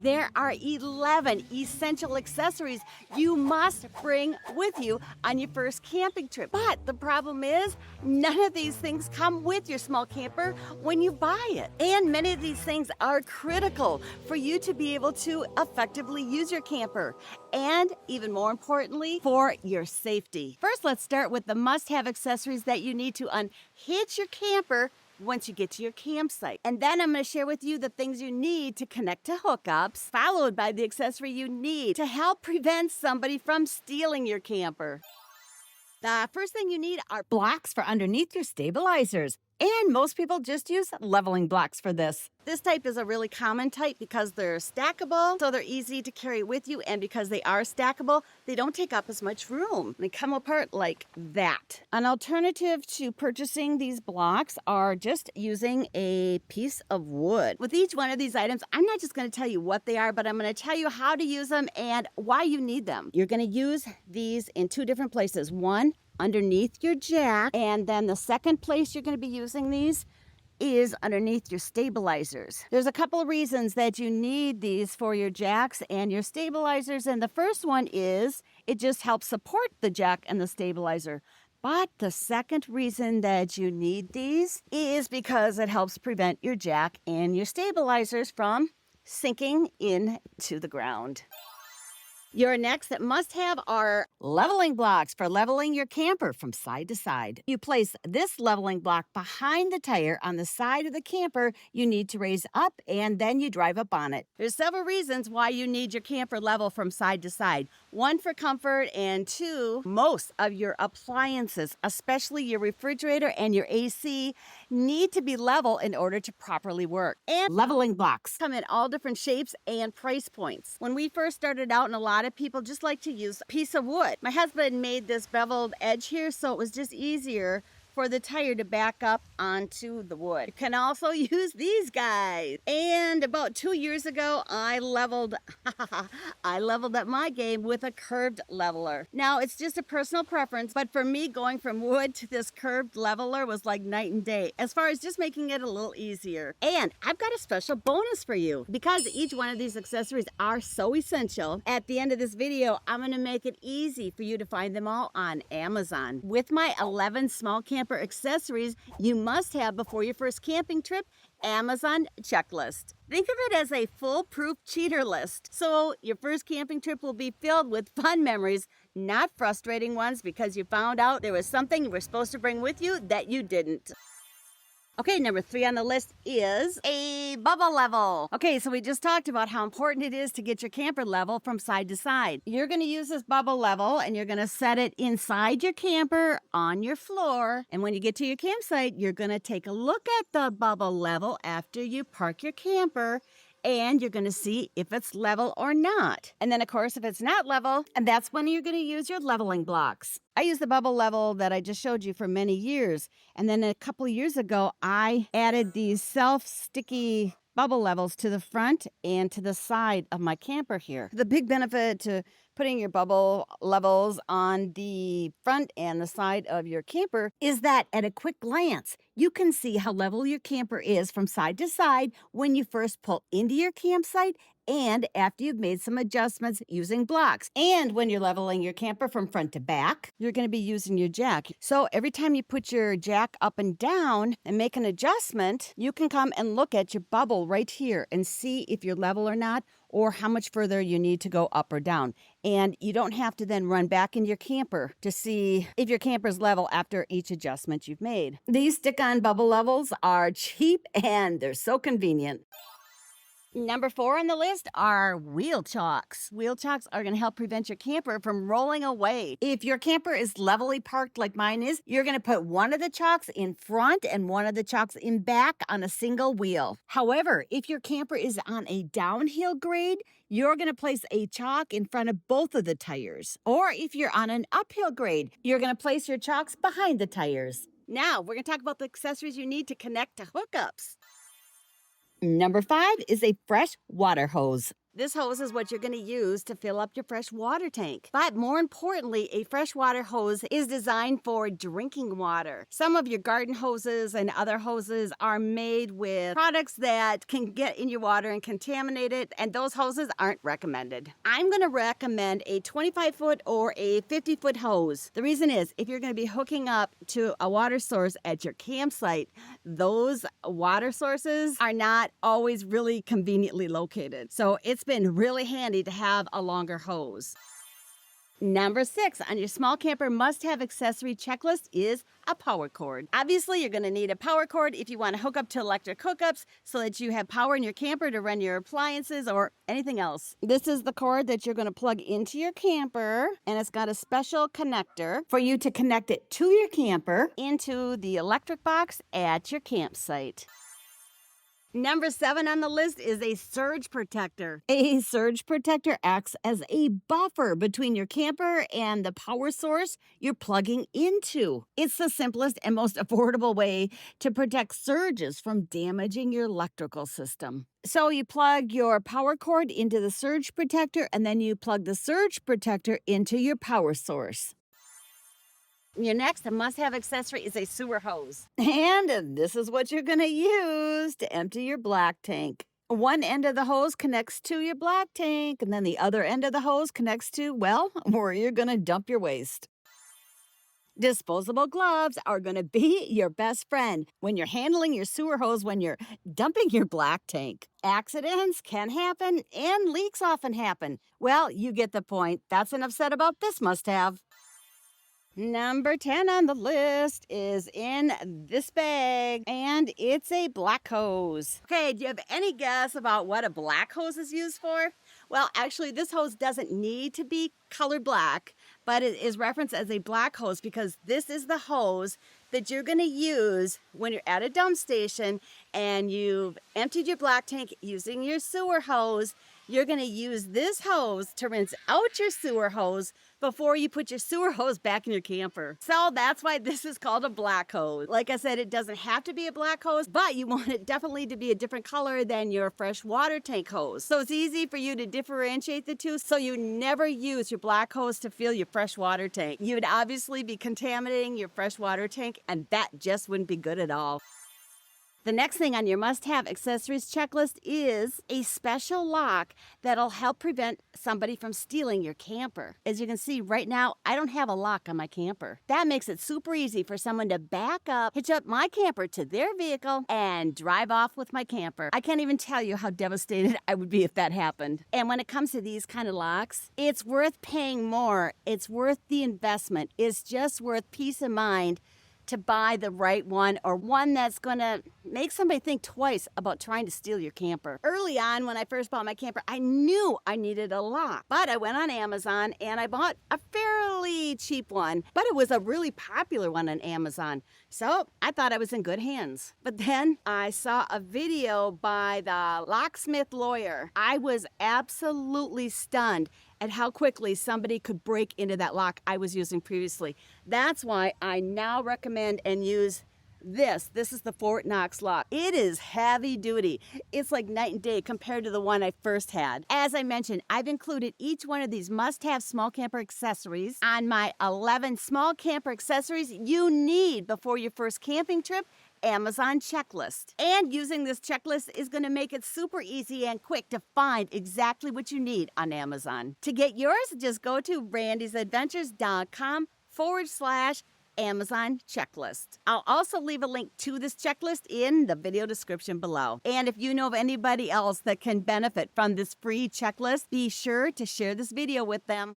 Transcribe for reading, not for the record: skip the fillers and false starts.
There are 11 essential accessories you must bring with you on your first camping trip. But the problem is, none of these things come with your small camper when you buy it. And many of these things are critical for you to be able to effectively use your camper. And even more importantly, for your safety. First, let's start with the must-have accessories that you need to unhitch your camper once you get to your campsite. And then I'm going to share with you the things you need to connect to hookups, followed by the accessory you need to help prevent somebody from stealing your camper. The first thing you need are blocks for underneath your stabilizers. And most people just use leveling blocks for this. This type is a really common type because they're stackable, so they're easy to carry with you, and because they are stackable, they don't take up as much room. They come apart like that. An alternative to purchasing these blocks are just using a piece of wood. With each one of these items, I'm not just going to tell you what they are, but I'm going to tell you how to use them and why you need them. You're going to use these in two different places. One, underneath your jack, and then the second place you're going to be using these is underneath your stabilizers. There's a couple of reasons that you need these for your jacks and your stabilizers, and the first one is it just helps support the jack and the stabilizer. But the second reason that you need these is because it helps prevent your jack and your stabilizers from sinking into the ground. Your next must-have are leveling blocks for leveling your camper from side to side. You place this leveling block behind the tire on the side of the camper you need to raise up, and then you drive up on it. There's several reasons why you need your camper level from side to side. One, for comfort, and two, most of your appliances, especially your refrigerator and your AC, need to be level in order to properly work. And leveling blocks come in all different shapes and price points. When we first started out, and a lot of people just like to use a piece of wood. My husband made this beveled edge here, so it was just easier for the tire to back up onto the wood. You can also use these guys. And about 2 years ago, I leveled up my game with a curved leveler. Now, it's just a personal preference, but for me, going from wood to this curved leveler was like night and day, as far as just making it a little easier. And I've got a special bonus for you. Because each one of these accessories are so essential, at the end of this video, I'm gonna make it easy for you to find them all on Amazon. With my 11 small camper accessories you must have before your first camping trip, Amazon checklist. Think of it as a foolproof cheater list. So your first camping trip will be filled with fun memories, not frustrating ones because you found out there was something you were supposed to bring with you that you didn't. Okay, number 3 on the list is a bubble level. Okay, so we just talked about how important it is to get your camper level from side to side. You're going to use this bubble level and you're going to set it inside your camper on your floor. And when you get to your campsite, you're going to take a look at the bubble level after you park your camper, and you're going to see if it's level or not. And then, of course, if it's not level, and that's when you're going to use your leveling blocks. I used the bubble level that I just showed you for many years. And then a couple of years ago, I added these self-sticky bubble levels to the front and to the side of my camper here. The big benefit to putting your bubble levels on the front and the side of your camper is that at a quick glance, you can see how level your camper is from side to side when you first pull into your campsite and after you've made some adjustments using blocks. And when you're leveling your camper from front to back, you're going to be using your jack. So every time you put your jack up and down and make an adjustment, you can come and look at your bubble right here and see if you're level or not, or how much further you need to go up or down. And you don't have to then run back in your camper to see if your camper's level after each adjustment you've made. These stick-on bubble levels are cheap and they're so convenient. Number 4 on the list are wheel chocks. Wheel chocks are going to help prevent your camper from rolling away. If your camper is levelly parked like mine is, you're going to put one of the chocks in front and one of the chocks in back on a single wheel. However, if your camper is on a downhill grade, you're going to place a chock in front of both of the tires. Or if you're on an uphill grade, you're going to place your chocks behind the tires. Now, we're going to talk about the accessories you need to connect to hookups. Number 5 is a fresh water hose. This hose is what you're going to use to fill up your fresh water tank. But more importantly, a freshwater hose is designed for drinking water. Some of your garden hoses and other hoses are made with products that can get in your water and contaminate it, and those hoses aren't recommended. I'm going to recommend a 25-foot or a 50-foot hose. The reason is, if you're going to be hooking up to a water source at your campsite, those water sources are not always really conveniently located. So it's been really handy to have a longer hose. Number 6 on your small camper must-have accessory checklist is a power cord. Obviously, you're going to need a power cord if you want to hook up to electric hookups so that you have power in your camper to run your appliances or anything else. This is the cord that you're going to plug into your camper, and it's got a special connector for you to connect it to your camper into the electric box at your campsite. Number 7 on the list is a surge protector. A surge protector acts as a buffer between your camper and the power source you're plugging into. It's the simplest and most affordable way to protect surges from damaging your electrical system. So you plug your power cord into the surge protector, and then you plug the surge protector into your power source. Your next must-have accessory is a sewer hose. And this is what you're going to use to empty your black tank. One end of the hose connects to your black tank, and then the other end of the hose connects to, well, where you're going to dump your waste. Disposable gloves are going to be your best friend when you're handling your sewer hose when you're dumping your black tank. Accidents can happen, and leaks often happen. Well, you get the point. That's enough said about this must-have. Number 10 on the list is in this bag, and it's a black hose. Okay, do you have any guess about what a black hose is used for? Well, actually, this hose doesn't need to be colored black, but it is referenced as a black hose because this is the hose that you're going to use when you're at a dump station and you've emptied your black tank using your sewer hose. You're going to use this hose to rinse out your sewer hose before you put your sewer hose back in your camper. So that's why this is called a black hose. Like I said, it doesn't have to be a black hose, but you want it definitely to be a different color than your fresh water tank hose. So it's easy for you to differentiate the two, so you never use your black hose to fill your fresh water tank. You would obviously be contaminating your fresh water tank, and that just wouldn't be good at all. The next thing on your must-have accessories checklist is a special lock that'll help prevent somebody from stealing your camper. As you can see right now, I don't have a lock on my camper. That makes it super easy for someone to back up, hitch up my camper to their vehicle, and drive off with my camper. I can't even tell you how devastated I would be if that happened. And when it comes to these kind of locks, it's worth paying more. It's worth the investment. It's just worth peace of mind to buy the right one, or one that's going to make somebody think twice about trying to steal your camper. Early on, when I first bought my camper, I knew I needed a lock, but I went on Amazon and I bought a fairly cheap one, but it was a really popular one on Amazon. So I thought I was in good hands. But then I saw a video by the locksmith lawyer. I was absolutely stunned at how quickly somebody could break into that lock I was using previously. That's why I now recommend and use this. This is the Fort Knox lock. It is heavy duty. It's like night and day compared to the one I first had. As I mentioned, I've included each one of these must-have small camper accessories on my 11 small camper accessories you need before your first camping trip Amazon checklist. And using this checklist is going to make it super easy and quick to find exactly what you need on Amazon. To get yours, just go to randysadventures.com/Amazon checklist. I'll also leave a link to this checklist in the video description below. And if you know of anybody else that can benefit from this free checklist, be sure to share this video with them.